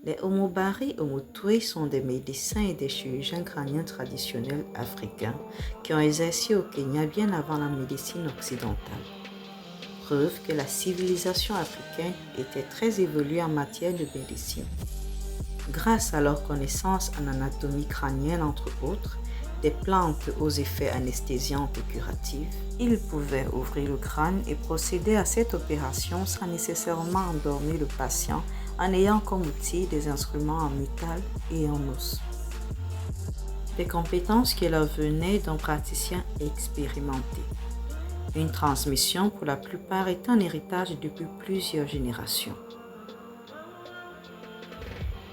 Les Omobari Omotwe sont des médecins et des chirurgiens crâniens traditionnels africains qui ont exercé au Kenya bien avant la médecine occidentale. Preuve que la civilisation africaine était très évoluée en matière de médecine. Grâce à leurs connaissances en anatomie crânienne entre autres, des plantes aux effets anesthésiants et curatifs, ils pouvaient ouvrir le crâne et procéder à cette opération sans nécessairement endormir le patient en ayant comme outil des instruments en métal et en os. Des compétences qui leur venaient d'un praticien expérimenté. Une transmission pour la plupart est un héritage depuis plusieurs générations.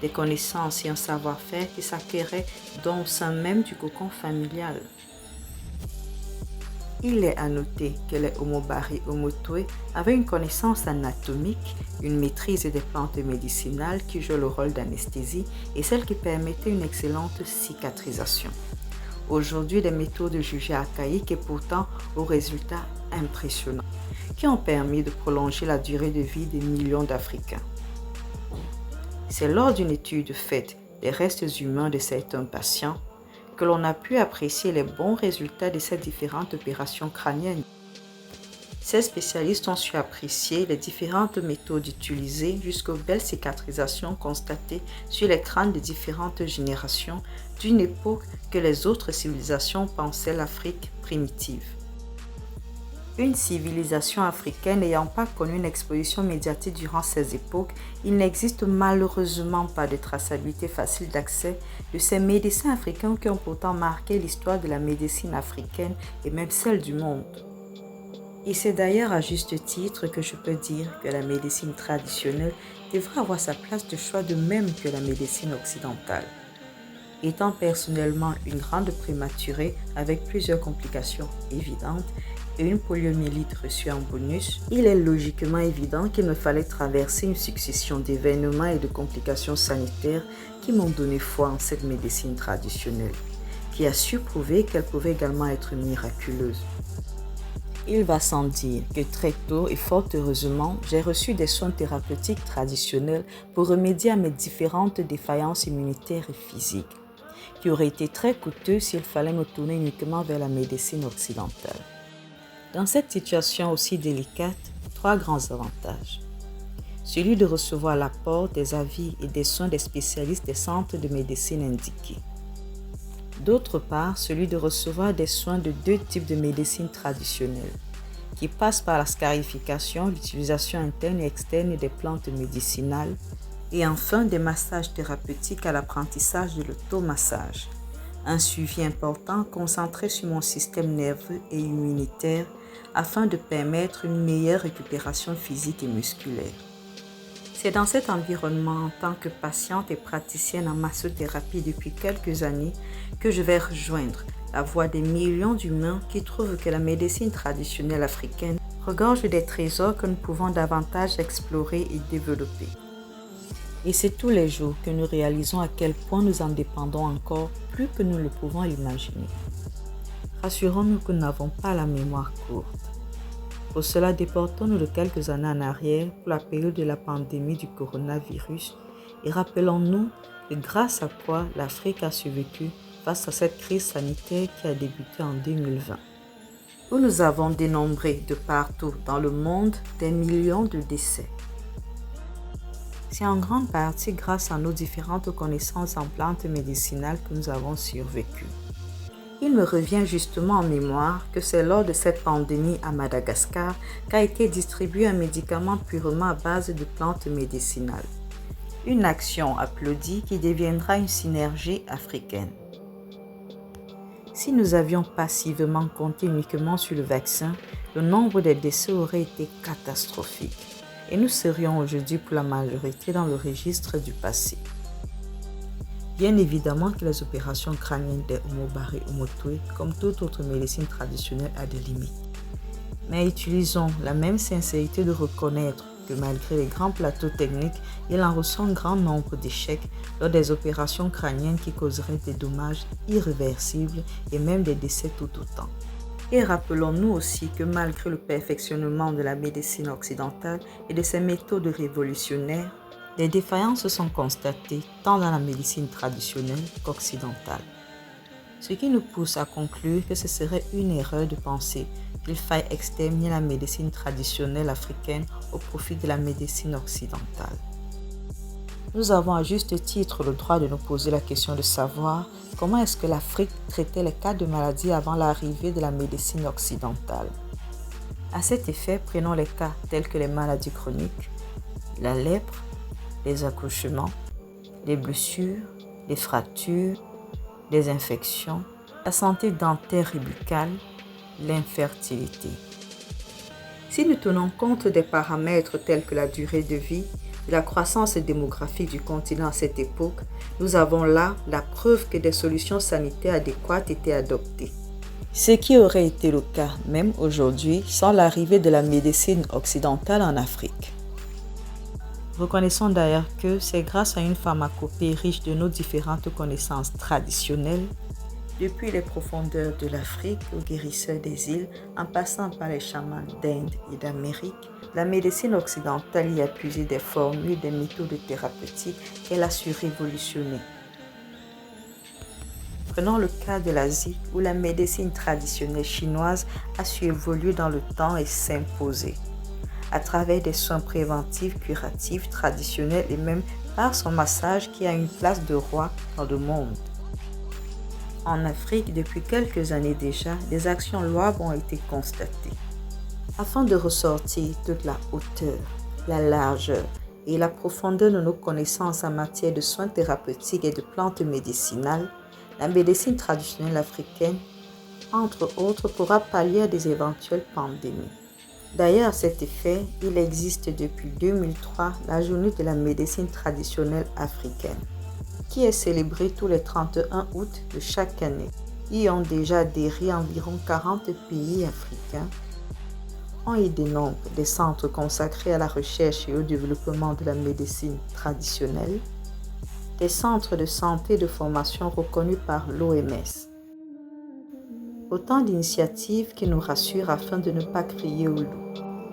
Des connaissances et un savoir-faire qui s'acquéraient dans le sein même du cocon familial. Il est à noter que les Omobari Omotwe avaient une connaissance anatomique, une maîtrise des plantes médicinales qui jouent le rôle d'anesthésie et celles qui permettaient une excellente cicatrisation. Aujourd'hui, des méthodes jugées archaïques et pourtant aux résultats impressionnants, qui ont permis de prolonger la durée de vie des millions d'Africains. C'est lors d'une étude faite des restes humains de certains patients que l'on a pu apprécier les bons résultats de ces différentes opérations crâniennes. Ces spécialistes ont su apprécier les différentes méthodes utilisées jusqu'aux belles cicatrisations constatées sur les crânes de différentes générations d'une époque que les autres civilisations pensaient l'Afrique primitive. Une civilisation africaine n'ayant pas connu une exposition médiatique durant ces époques, il n'existe malheureusement pas de traçabilité facile d'accès de ces médecins africains qui ont pourtant marqué l'histoire de la médecine africaine et même celle du monde. Et c'est d'ailleurs à juste titre que je peux dire que la médecine traditionnelle devrait avoir sa place de choix de même que la médecine occidentale. Étant personnellement une grande prématurée avec plusieurs complications évidentes et une poliomyélite reçue en bonus, il est logiquement évident qu'il me fallait traverser une succession d'événements et de complications sanitaires qui m'ont donné foi en cette médecine traditionnelle, qui a su prouver qu'elle pouvait également être miraculeuse. Il va sans dire que très tôt et fort heureusement, j'ai reçu des soins thérapeutiques traditionnels pour remédier à mes différentes défaillances immunitaires et physiques, qui auraient été très coûteux s'il fallait me tourner uniquement vers la médecine occidentale. Dans cette situation aussi délicate, 3 grands avantages. Celui de recevoir l'apport des avis et des soins des spécialistes des centres de médecine indiqués. D'autre part, celui de recevoir des soins de 2 types de médecine traditionnelle, qui passent par la scarification, l'utilisation interne et externe des plantes médicinales, et enfin des massages thérapeutiques à l'apprentissage de l'automassage. Un suivi important concentré sur mon système nerveux et immunitaire afin de permettre une meilleure récupération physique et musculaire. C'est dans cet environnement en tant que patiente et praticienne en massothérapie depuis quelques années que je vais rejoindre la voix des millions d'humains qui trouvent que la médecine traditionnelle africaine regorge des trésors que nous pouvons davantage explorer et développer. Et c'est tous les jours que nous réalisons à quel point nous en dépendons encore plus que nous le pouvons l'imaginer. Rassurons-nous que nous n'avons pas la mémoire courte. Pour cela, déportons-nous de quelques années en arrière pour la période de la pandémie du coronavirus et rappelons-nous de grâce à quoi l'Afrique a survécu face à cette crise sanitaire qui a débuté en 2020, où nous avons dénombré de partout dans le monde des millions de décès. C'est en grande partie grâce à nos différentes connaissances en plantes médicinales que nous avons survécu. Il me revient justement en mémoire que c'est lors de cette pandémie à Madagascar qu'a été distribué un médicament purement à base de plantes médicinales. Une action applaudie qui deviendra une synergie africaine. Si nous avions passivement compté uniquement sur le vaccin, le nombre des décès aurait été catastrophique et nous serions aujourd'hui pour la majorité dans le registre du passé. Bien évidemment que les opérations crâniennes des Omobari Omotwe, comme toute autre médecine traditionnelle, a des limites. Mais utilisons la même sincérité de reconnaître que malgré les grands plateaux techniques, il en ressort un grand nombre d'échecs lors des opérations crâniennes qui causeraient des dommages irréversibles et même des décès tout autant. Et rappelons-nous aussi que malgré le perfectionnement de la médecine occidentale et de ses méthodes révolutionnaires, des défaillances sont constatées tant dans la médecine traditionnelle qu'occidentale. Ce qui nous pousse à conclure que ce serait une erreur de penser qu'il faille exterminer la médecine traditionnelle africaine au profit de la médecine occidentale. Nous avons à juste titre le droit de nous poser la question de savoir comment est-ce que l'Afrique traitait les cas de maladies avant l'arrivée de la médecine occidentale. À cet effet, prenons les cas tels que les maladies chroniques, la lèpre, les accouchements, les blessures, les fractures, les infections, la santé dentaire et buccale, l'infertilité. Si nous tenons compte des paramètres tels que la durée de vie, de la croissance démographique du continent à cette époque, nous avons là la preuve que des solutions sanitaires adéquates étaient adoptées. Ce qui aurait été le cas même aujourd'hui sans l'arrivée de la médecine occidentale en Afrique. Reconnaissons d'ailleurs que c'est grâce à une pharmacopée riche de nos différentes connaissances traditionnelles, depuis les profondeurs de l'Afrique aux guérisseurs des îles, en passant par les chamans d'Inde et d'Amérique, la médecine occidentale y a puisé des formules, des méthodes thérapeutiques qu'elle a su révolutionner. Prenons le cas de l'Asie où la médecine traditionnelle chinoise a su évoluer dans le temps et s'imposer, à travers des soins préventifs, curatifs, traditionnels et même par son massage qui a une place de roi dans le monde. En Afrique, depuis quelques années déjà, des actions louables ont été constatées. Afin de ressortir toute la hauteur, la largeur et la profondeur de nos connaissances en matière de soins thérapeutiques et de plantes médicinales, la médecine traditionnelle africaine, entre autres, pourra pallier à des éventuelles pandémies. D'ailleurs, à cet effet, il existe depuis 2003 la journée de la médecine traditionnelle africaine, qui est célébrée tous les 31 août de chaque année. Y ont déjà adhéré environ 40 pays africains. On y dénombre des centres consacrés à la recherche et au développement de la médecine traditionnelle, des centres de santé et de formation reconnus par l'OMS. Autant d'initiatives qui nous rassurent afin de ne pas crier au loup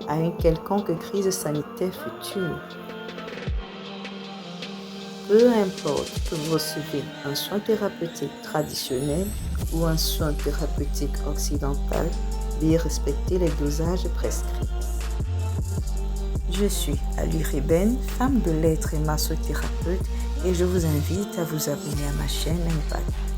à une quelconque crise sanitaire future. Peu importe que vous recevez un soin thérapeutique traditionnel ou un soin thérapeutique occidental, veuillez respecter les dosages prescrits. Je suis Ali Reben, femme de lettres et massothérapeute, et je vous invite à vous abonner à ma chaîne Impact.